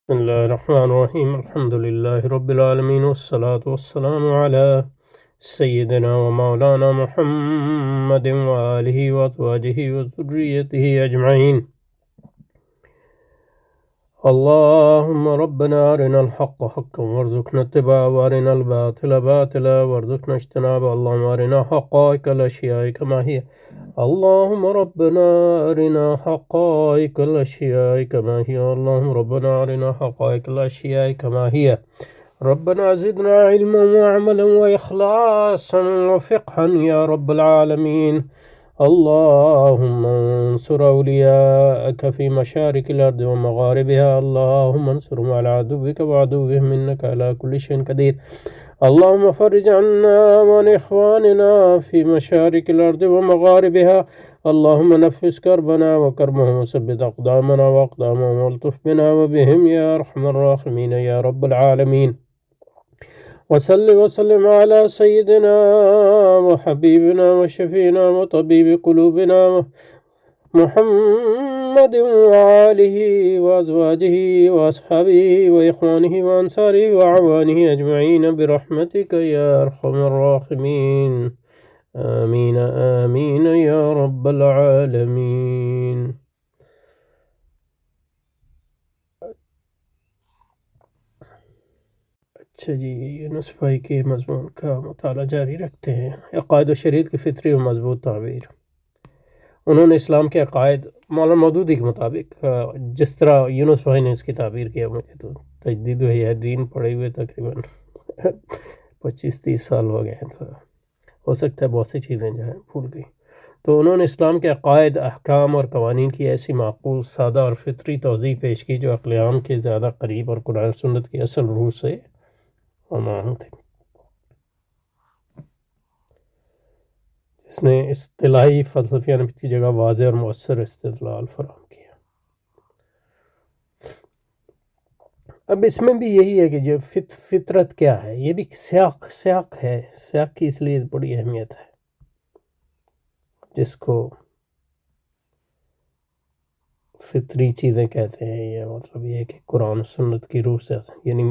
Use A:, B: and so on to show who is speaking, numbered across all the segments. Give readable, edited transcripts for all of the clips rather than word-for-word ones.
A: بسم الله الرحمن الرحيم الحمد لله رب العالمين والصلاة والسلام على سيدنا ومولانا محمد وآله وأزواجه وذريته أجمعين. اللهم ربنا أرنا الحق حقا وارزقنا اتباعه وأرنا الباطل باطلا وارزقنا اجتنابه. اللهم أرنا حقائق الأشياء كما هي. اللهم ربنا أرنا حقائق الأشياء كما هي. اللهم ربنا أرنا حقائق الأشياء كما هي. ربنا زدنا علما وعملا وإخلاصا وفقها يا رب العالمين. اللهم انصر أولياءك في مشارق الأرض ومغاربها. اللهم انصرهم على عدوك وعدوهم إنك على كل شيء قدير. اللهم فرج عنا وعن إخواننا في مشارق الأرض ومغاربها. اللهم نفس كربنا وكربهم وثبت أقدامنا وأقدامهم والطف بنا وبهم يا أرحم الراحمين يا رب العالمين. وصل وسلم على سيدنا وحبيبنا وشفينا وطبيب قلوبنا محمد وآله وأزواجه وأصحابه وإخوانه وأنصاره وأعوانه أجمعين برحمتك يا أرحم الراحمين. آمين آمين يا رب العالمين. اچھا جی، یونس بھائی کے مضمون کا مطالعہ جاری رکھتے ہیں. عقائد و شریعت کی فطری و مضبوط تعبیر. انہوں نے اسلام کے عقائد مولانا مودودی کے مطابق جس طرح یونس بھائی نے اس کی تعبیر کیا، مجھے تو تجدید و احیاء دین پڑھے ہوئے تقریباً 25-30 سال ہو گئے ہیں، تو ہو سکتا ہے بہت سی چیزیں جو ہیں بھول گئی. تو انہوں نے اسلام کے عقائد، احکام اور قوانین کی ایسی معقول، سادہ اور فطری توضیح پیش کی جو عقل عام کے زیادہ قریب اور قرآن سنت کی اصل روح سے ممانع تھی. اس نے اصطلاحی فلسفیانہ کی جگہ واضح اور مؤثر استدلال فراہم کیا. اب اس میں بھی یہی ہے کہ جو فطرت کیا ہے، یہ بھی سیاق ہے. سیاق کی اس لیے بڑی اہمیت ہے، جس کو فطری چیزیں کہتے ہیں. یہ مطلب یہ ہے کہ قرآن و سنت کی روح سے، یعنی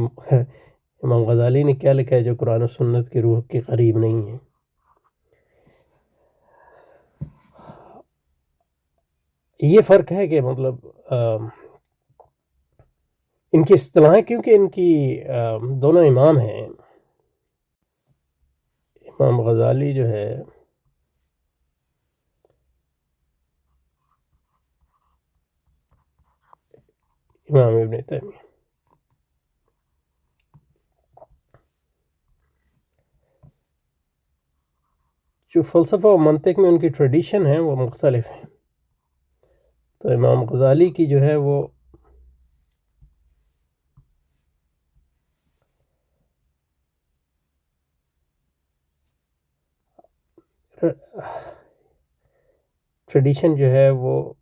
A: امام غزالی نے کیا لکھا ہے جو قرآن و سنت کی روح کے قریب نہیں ہے. یہ فرق ہے کہ مطلب ان کی اصطلاحیں، کیونکہ ان کی دونوں امام ہیں. امام غزالی جو ہے امام ابن تیمیہ. جو فلسفہ و منطق میں ان کی ٹریڈیشن ہے وہ مختلف ہے. تو امام غزالی کی جو ہے وہ ٹریڈیشن جو ہے وہ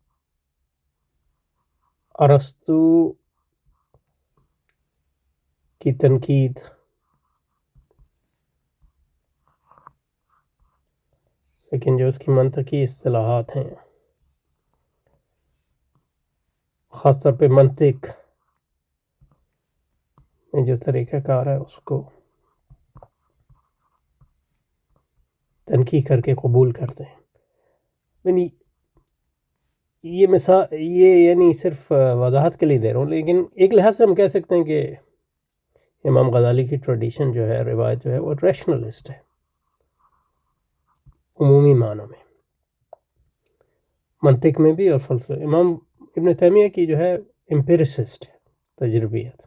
A: ارسطو کی تنقید، لیکن جو اس کی منطقی اصطلاحات ہیں، خاص طور پہ منطق میں جو طریقہ کار ہے اس کو تنقید کر کے قبول کرتے ہیں. یعنی یہ مثال، یہ یعنی صرف وضاحت کے لیے دے رہا ہوں، لیکن ایک لحاظ سے ہم کہہ سکتے ہیں کہ امام غزالی کی ٹریڈیشن جو ہے، روایت جو ہے، وہ ریشنلسٹ ہے عمومی معنوں میں، منطق میں بھی اور فلسفے. امام ابن تیمیہ کی جو ہے امپیریسسٹ ہے، تجربیت.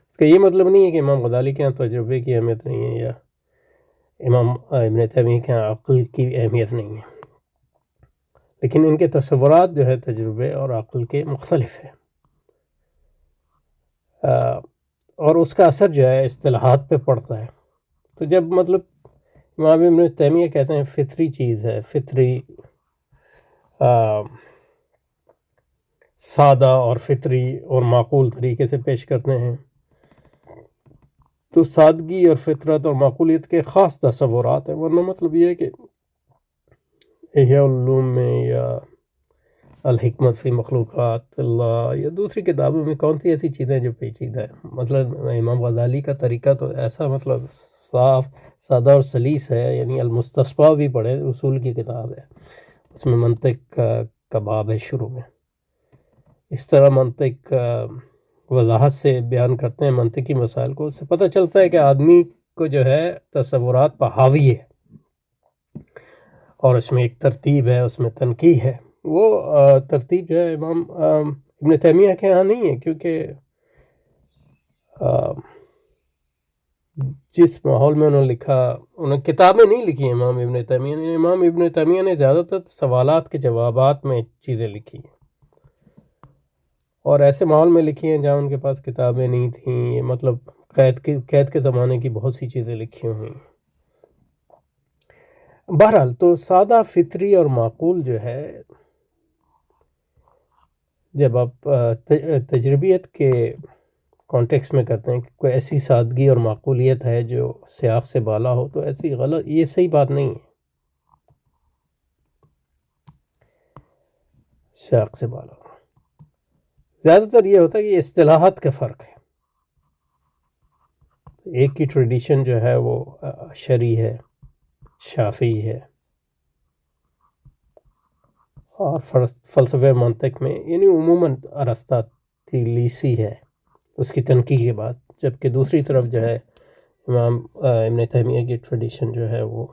A: اس کا یہ مطلب نہیں ہے کہ امام غزالی کے ہاں تجربے کی اہمیت نہیں ہے، یا امام ابن تیمیہ کے ہاں عقل کی اہمیت نہیں ہے، لیکن ان کے تصورات جو ہے تجربے اور عقل کے مختلف ہے. اور اس کا اثر جو ہے اصطلاحات پہ پڑتا ہے. تو جب مطلب امام ابن تیمیہ کہتے ہیں فطری چیز ہے، فطری سادہ اور فطری اور معقول طریقے سے پیش کرتے ہیں، تو سادگی اور فطرت اور معقولیت کے خاص تصورات ہیں. ورنہ مطلب یہ ہے کہ احیاء العلوم میں یا الحکمت فی مخلوقات اللہ، یا دوسری کتابوں میں کون سی ایسی چیزیں جو پیچیدہ ہیں. مطلب امام غزالی کا طریقہ تو ایسا مطلب صاف سادہ اور سلیس ہے. یعنی المستصفیٰ بھی پڑھے، اصول کی کتاب ہے، اس میں منطق کا باب ہے شروع میں. اس طرح منطق وضاحت سے بیان کرتے ہیں منطقی مسائل کو. اس سے پتہ چلتا ہے کہ آدمی کو جو ہے تصورات پر حاوی ہے، اور اس میں ایک ترتیب ہے، اس میں تنقیح ہے. وہ ترتیب جو ہے امام ابن تیمیہ کے ہاں نہیں ہے، کیونکہ جس ماحول میں انہوں نے لکھا، انہوں نے کتابیں نہیں لکھی امام ابن تیمیہ نے. امام ابن تیمیہ نے زیادہ تر سوالات کے جوابات میں چیزیں لکھی ہیں، اور ایسے ماحول میں لکھی ہیں جہاں ان کے پاس کتابیں نہیں تھیں. مطلب قید کے زمانے کی بہت سی چیزیں لکھی ہوئی ہیں. بہرحال تو سادہ، فطری اور معقول جو ہے، جب آپ تجربیت کے کانٹیکس میں کرتے ہیں کہ کوئی ایسی سادگی اور معقولیت ہے جو سیاق سے بالا ہو، تو ایسی غلط، یہ صحیح بات نہیں ہے. سیاق سے بالا ہو، زیادہ تر یہ ہوتا ہے کہ یہ اصطلاحات کا فرق ہے. ایک کی ٹریڈیشن جو ہے وہ شرعی ہے، شافعی ہے، اور فلسفہ منطق میں یعنی عموماً ارسطاطیلیسی ہے اس کی تنقیح کے بعد. جبکہ دوسری طرف جو ہے امام ابن تیمیہ کی ٹریڈیشن جو ہے وہ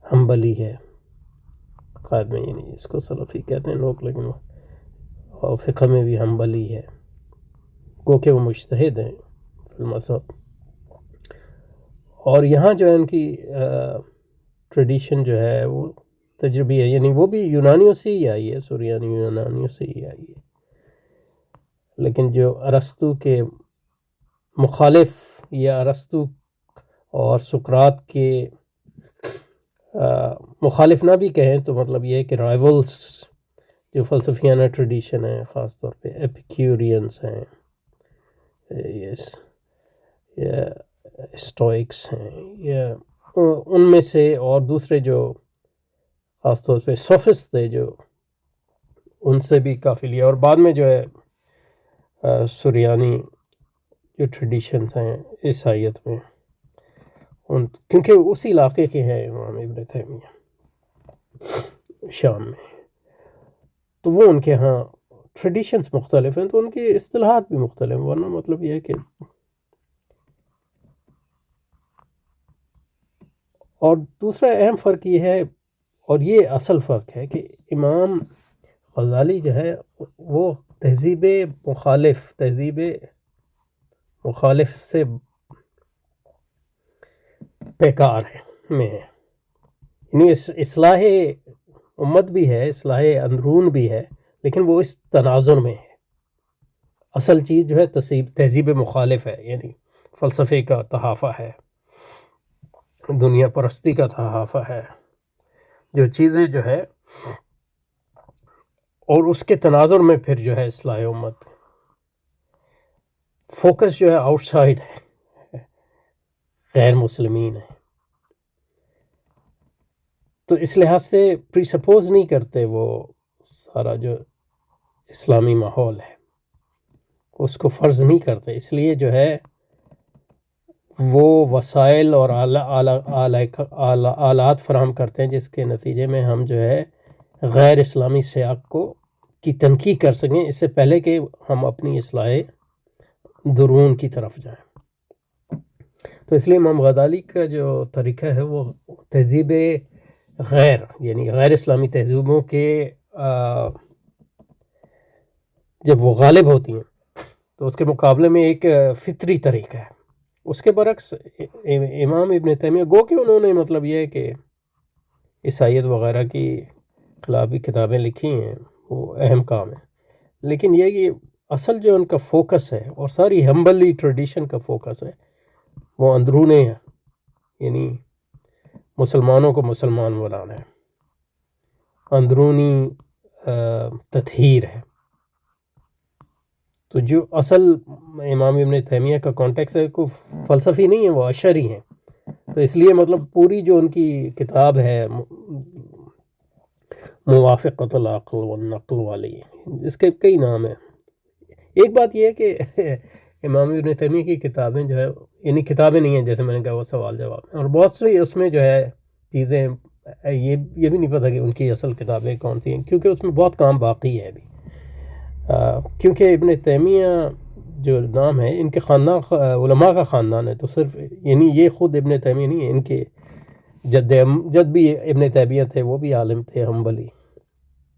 A: حنبلی ہے عقائد میں. یعنی اس کو سلفی کہتے ہیں لوگ، لیکن اور فقہ میں بھی حنبلی ہے، گو کہ وہ مجتہد ہیں فی المذہب. اور یہاں جو ہے ان کی ٹریڈیشن جو ہے وہ تجربی ہے، یعنی وہ بھی یونانیوں سے ہی آئی ہے، سریانی یونانیوں سے ہی آئی ہے. لیکن جو ارسطو کے مخالف، یا ارسطو اور سقراط کے مخالف نہ بھی کہیں تو مطلب یہ ہے کہ رائیولز جو فلسفیانہ ٹریڈیشن ہے، خاص طور پہ ایپیکیورینس ہیں، یا اسٹوئکس ہیں، یا ان میں سے، اور دوسرے جو خاص طور پہ سوفسٹ تھے جو ان سے بھی کافی لیا. اور بعد میں جو ہے سریانی جو ٹریڈیشنز ہیں عیسائیت میں، کیونکہ اسی علاقے کے ہیں امام ابن تیمیہ شام میں، تو وہ ان کے ہاں ٹریڈیشنز مختلف ہیں، تو ان کی اصطلاحات بھی مختلف ہیں. ورنہ مطلب یہ ہے کہ، اور دوسرا اہم فرق یہ ہے، اور یہ اصل فرق ہے، کہ امام غزالی جو ہے وہ تہذیب مخالف سے پیکار میں ہے. یعنی اصلاح امت بھی ہے، اصلاح اندرون بھی ہے، لیکن وہ اس تناظر میں ہے. اصل چیز جو ہے تہذیب مخالف ہے، یعنی فلسفے کا تحافہ ہے، دنیا پرستی کا تحافہ ہے، جو چیزیں جو ہے، اور اس کے تناظر میں پھر جو ہے اصلاح امت. فوکس جو ہے آؤٹ سائڈ ہے، غیر مسلمین ہے. تو اس لحاظ سے پری سپوز نہیں کرتے وہ سارا جو اسلامی ماحول ہے، اس کو فرض نہیں کرتے. اس لیے جو ہے وہ وسائل اور آلات فراہم کرتے ہیں جس کے نتیجے میں ہم جو ہے غیر اسلامی سیاق کی تنقیح کر سکیں، اس سے پہلے کہ ہم اپنی اصلاح درون کی طرف جائیں. تو اس لیے امام غزالی کا جو طریقہ ہے وہ تہذیب یعنی غیر اسلامی تہذیبوں کے جب وہ غالب ہوتی ہیں تو اس کے مقابلے میں ایک فطری طریقہ ہے. اس کے برعکس امام ابن تیمیہ، گو کہ انہوں نے مطلب یہ ہے کہ عیسائیت وغیرہ کی خلاف بھی کتابیں لکھی ہیں، وہ اہم کام ہے، لیکن یہ کہ اصل جو ان کا فوکس ہے، اور ساری ہمبلی ٹریڈیشن کا فوکس ہے، وہ اندرونے ہے. یعنی مسلمانوں کو مسلمان بنانا ہے، اندرونی تطہیر ہے. تو جو اصل امام ابن تیمیہ کا کانٹیکس ہے، کوئی فلسفی نہیں ہے، وہ اشعری ہیں. تو اس لیے مطلب پوری جو ان کی کتاب ہے موافقت العقل والنقل والی، اس کے کئی نام ہیں۔ ایک بات یہ ہے کہ امام ابن تیمیہ کی کتابیں جو ہے، یعنی کتابیں نہیں ہیں جیسے میں نے کہا وہ سوال جواب ہیں، اور بہت سی اس میں جو ہے چیزیں یہ بھی نہیں پتہ کہ ان کی اصل کتابیں کون سی ہیں، کیونکہ اس میں بہت کام باقی ہے ابھی۔ کیونکہ ابن تیمیہ جو نام ہے ان کے خاندان علماء کا خاندان ہے، تو صرف یعنی یہ خود ابن تیمیہ نہیں ہے، ان کے جد بھی ابن تیمیہ تھے وہ بھی عالم تھے حنبلی،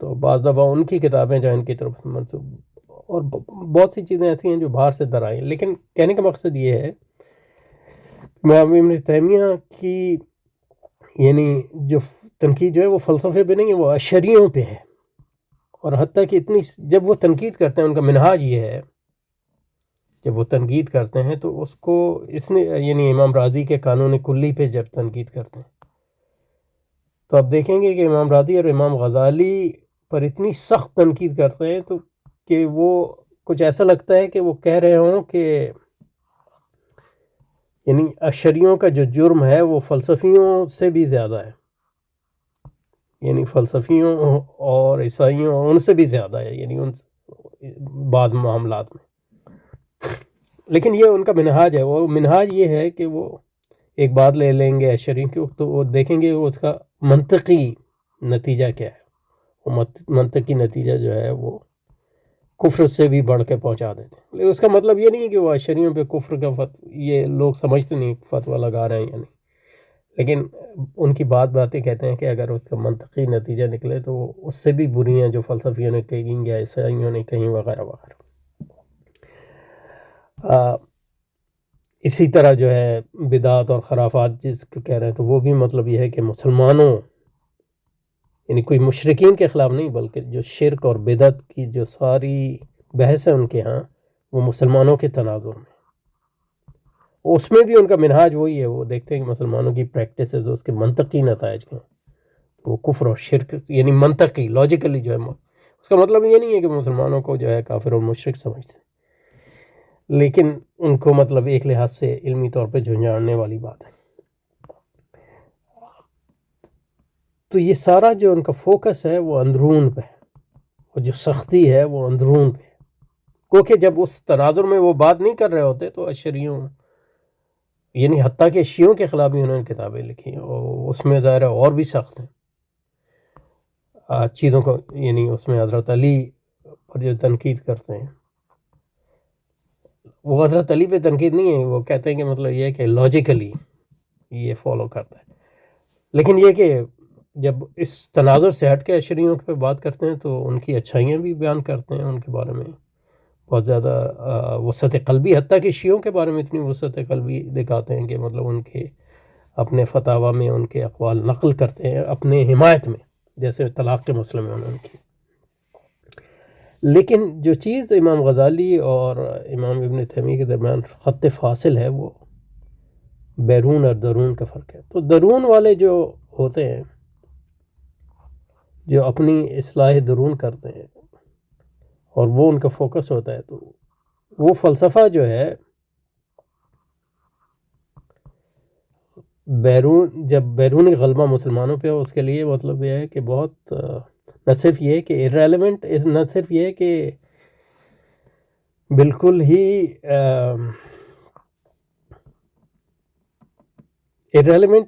A: تو بعض دفعہ ان کی کتابیں جو ان کی طرف منسوب، اور بہت سی چیزیں ایسی ہیں جو باہر سے در آئی ہیں۔ لیکن کہنے کا مقصد یہ ہے امام ابن تیمیہ کی یعنی جو تنقید جو ہے وہ فلسفے پہ نہیں ہے، وہ اشعریوں پہ ہے، اور حتیٰ کہ اتنی جب وہ تنقید کرتے ہیں ان کا منہاج یہ ہے، جب وہ تنقید کرتے ہیں تو اس کو اس نے یعنی امام رازی کے قانون کلی پہ جب تنقید کرتے ہیں تو آپ دیکھیں گے کہ امام رازی اور امام غزالی پر اتنی سخت تنقید کرتے ہیں تو کہ وہ کچھ ایسا لگتا ہے کہ وہ کہہ رہے ہوں کہ یعنی اشعریوں کا جو جرم ہے وہ فلسفیوں سے بھی زیادہ ہے، یعنی فلسفیوں اور عیسائیوں ان سے بھی زیادہ ہے، یعنی ان بعض معاملات میں۔ لیکن یہ ان کا منہاج ہے، وہ منہاج یہ ہے کہ وہ ایک بات لے لیں گے اشعری کی تو وہ دیکھیں گے اس کا منطقی نتیجہ کیا ہے، وہ منطقی نتیجہ جو ہے وہ کفر سے بھی بڑھ کے پہنچا دیتے ہیں۔ لیکن اس کا مطلب یہ نہیں ہے کہ وہ اشعریوں پہ کفر کا یہ لوگ سمجھتے نہیں فتویٰ لگا رہے ہیں یا نہیں، لیکن ان کی باتیں کہتے ہیں کہ اگر اس کا منطقی نتیجہ نکلے تو وہ اس سے بھی بری ہیں جو فلسفیوں نے کہیں یا عیسائیوں نے کہیں وغیرہ وغیرہ۔ اسی طرح جو ہے بدعات اور خرافات جس کو کہہ رہے ہیں تو وہ بھی مطلب یہ ہے کہ مسلمانوں یعنی کوئی مشرکین کے خلاف نہیں بلکہ جو شرک اور بدعت کی جو ساری بحث ہے ان کے ہاں وہ مسلمانوں کے تناظر میں، اس میں بھی ان کا منہاج وہی ہے، وہ دیکھتے ہیں کہ مسلمانوں کی پریکٹسز اس کے منطقی نتائج کے ہیں، وہ کفر اور شرک یعنی منطقی لاجیکلی جو ہے، اس کا مطلب یہ نہیں ہے کہ مسلمانوں کو جو ہے کافر اور مشرک سمجھتے ہیں، لیکن ان کو مطلب ایک لحاظ سے علمی طور پہ جھنجھاڑنے والی بات ہے۔ تو یہ سارا جو ان کا فوکس ہے وہ اندرون پہ ہے، اور جو سختی ہے وہ اندرون پہ ہے، کیونکہ جب اس تناظر میں وہ بات نہیں کر رہے ہوتے تو اشعریوں یعنی حتیٰ کہ شیعوں کے خلاف بھی انہوں نے کتابیں لکھی ہیں، اور اس میں ظاہر ہے اور بھی سخت ہیں چیزوں کو، یعنی اس میں حضرت علی پر جو تنقید کرتے ہیں وہ حضرت علی پہ تنقید نہیں ہے، وہ کہتے ہیں کہ مطلب یہ ہے کہ لاجیکلی یہ فالو کرتا ہے، لیکن یہ کہ جب اس تناظر سے ہٹ کے اشعریوں پہ بات کرتے ہیں تو ان کی اچھائیاں بھی بیان کرتے ہیں، ان کے بارے میں بہت زیادہ وسعت قلبی، حتیٰ کہ شیعوں کے بارے میں اتنی وسعت قلبی دکھاتے ہیں کہ مطلب ان کے اپنے فتاویٰ میں ان کے اقوال نقل کرتے ہیں اپنے حمایت میں، جیسے طلاق کے مسئلے میں انہوں نے کی۔ لیکن جو چیز امام غزالی اور امام ابن تیمیہ کے درمیان خط فاصل ہے وہ بیرون اور درون کا فرق ہے۔ تو درون والے جو ہوتے ہیں جو اپنی اصلاح درون کرتے ہیں اور وہ ان کا فوکس ہوتا ہے، تو وہ فلسفہ جو ہے جب بیرونی غلبہ مسلمانوں پہ ہو اس کے لیے مطلب یہ ہے کہ بہت نہ صرف یہ کہ irrelevant، نہ صرف یہ کہ بالکل ہی irrelevant،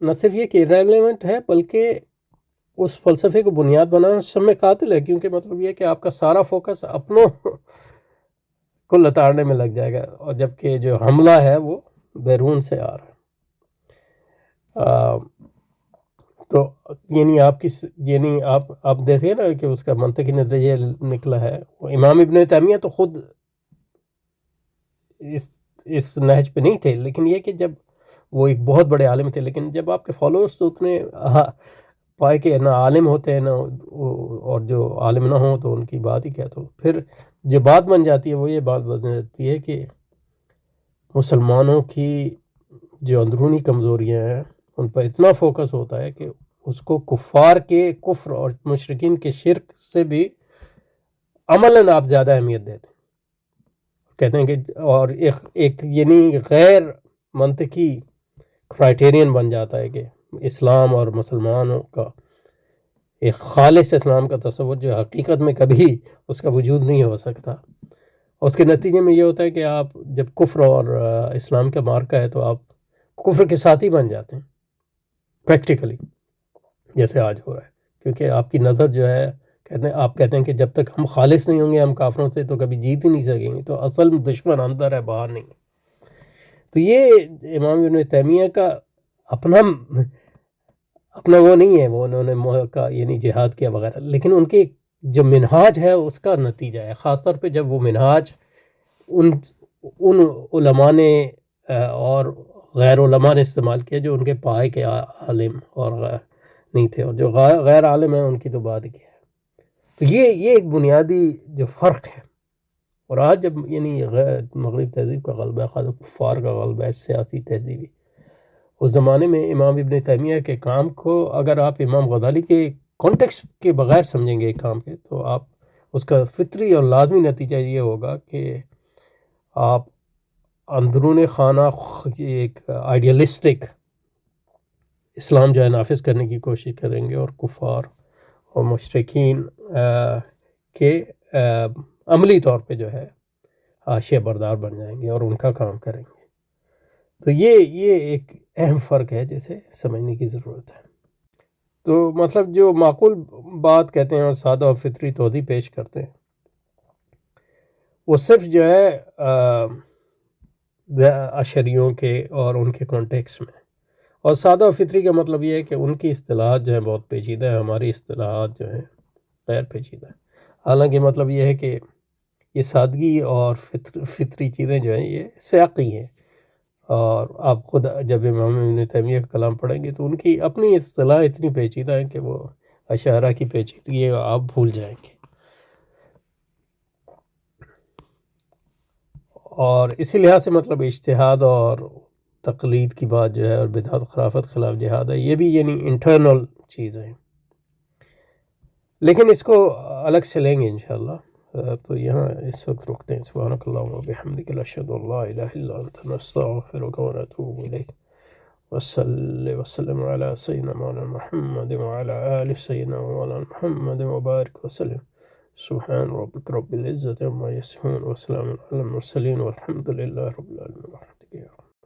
A: نہ صرف یہ کہ irrelevant ہے بلکہ اس فلسفے کو بنیاد بنانا سب میں قاتل ہے، کیونکہ مطلب یہ کہ آپ کا سارا فوکس اپنوں کو لتاڑنے میں لگ جائے گا، اور جبکہ جو حملہ ہے وہ بیرون سے آ رہا ہے۔ تو یعنی آپ دیکھیں نا کہ اس کا منطقی نتیجہ نکلا ہے۔ امام ابن تیمیہ تو خود اس نہج پہ نہیں تھے، لیکن یہ کہ جب وہ ایک بہت بڑے عالم تھے، لیکن جب آپ کے فالوورز تو اتنے پائے کہ نہ عالم ہوتے ہیں نہ اور جو عالم نہ ہوں تو ان کی بات ہی کیا، تو پھر جو بات بن جاتی ہے وہ یہ بات بن جاتی ہے کہ مسلمانوں کی جو اندرونی کمزوریاں ہیں ان پر اتنا فوکس ہوتا ہے کہ اس کو کفار کے کفر اور مشرکین کے شرک سے بھی عملاً آپ زیادہ اہمیت دیتے ہیں، کہتے ہیں کہ اور ایک یعنی غیر منطقی کرائٹیرین بن جاتا ہے کہ اسلام اور مسلمانوں کا ایک خالص اسلام کا تصور جو حقیقت میں کبھی اس کا وجود نہیں ہو سکتا، اور اس کے نتیجے میں یہ ہوتا ہے کہ آپ جب کفر اور اسلام کا مارکا ہے تو آپ کفر کے ساتھی بن جاتے ہیں پریکٹیکلی، جیسے آج ہو رہا ہے، کیونکہ آپ کی نظر جو ہے آپ کہتے ہیں کہ جب تک ہم خالص نہیں ہوں گے ہم کافروں سے تو کبھی جیت ہی نہیں سکیں گے، تو اصل دشمن اندر ہے، باہر نہیں ہے۔ تو یہ امام ابن تیمیہ کا اپنا وہ نہیں ہے، وہ انہوں نے کا یعنی جہاد کیا وغیرہ، لیکن ان کے جو منہاج ہے اس کا نتیجہ ہے، خاص طور پہ جب وہ منہاج ان علماء نے اور غیر علماء نے استعمال کیا جو ان کے پائے کے عالم اور نہیں تھے، اور جو غیر عالم ہیں ان کی تو بات کیا ہے۔ تو یہ ایک بنیادی جو فرق ہے، اور آج جب یعنی مغرب تہذیب کا غلبہ ہے، خاص کفار کا غلبہ ہے سیاسی تہذیبی، اس زمانے میں امام ابن تیمیہ کے کام کو اگر آپ امام غزالی کے کانٹیکسٹ کے بغیر سمجھیں گے ایک کام کے، تو آپ اس کا فطری اور لازمی نتیجہ یہ ہوگا کہ آپ اندرون خانہ ایک آئیڈیلسٹک اسلام جو ہے نافذ کرنے کی کوشش کریں گے، اور کفار اور مشرکین کے عملی طور پہ جو ہے حاشیہ بردار بن جائیں گے اور ان کا کام کریں گے۔ تو یہ ایک اہم فرق ہے جسے سمجھنے کی ضرورت ہے۔ تو مطلب جو معقول بات کہتے ہیں اور سادہ اور فطری توضیح پیش کرتے ہیں، وہ صرف جو ہے اشریوں کے اور ان کے کانٹیکس میں، اور سادہ و فطری کا مطلب یہ ہے کہ ان کی اصطلاحات جو ہیں بہت پیچیدہ ہیں، ہماری اصطلاحات جو ہیں غیر پیچیدہ ہیں۔ حالانکہ مطلب یہ ہے کہ یہ سادگی اور فطری چیزیں جو ہیں یہ سیاقی ہیں، اور آپ خود جب امام ابن تیمیہ کا کلام پڑھیں گے تو ان کی اپنی اصطلاح اتنی پیچیدہ ہیں کہ وہ اشاعرہ کی پیچیدگی آپ بھول جائیں گے۔ اور اسی لحاظ سے مطلب اجتہاد اور تقلید کی بات جو ہے اور بدعت خرافت خلاف جہاد ہے، یہ بھی یعنی انٹرنل چیز ہے، لیکن اس کو الگ سے لیں گے انشاءاللہ۔ تو یہاں اس وقت رکتے ہیں۔ سبحانک اللہم و بحمدک، اشہد ان لا الہ الا انت، نستغفرک و نتوب الیک، وصلی وسلم علی سیدنا مولانا محمد وعلی آل سیدنا مولانا محمد وبارک وسلم۔ سبحان ربک رب العزت عما یصفون، وسلام علی المرسلین، والحمد للہ رب العالمین۔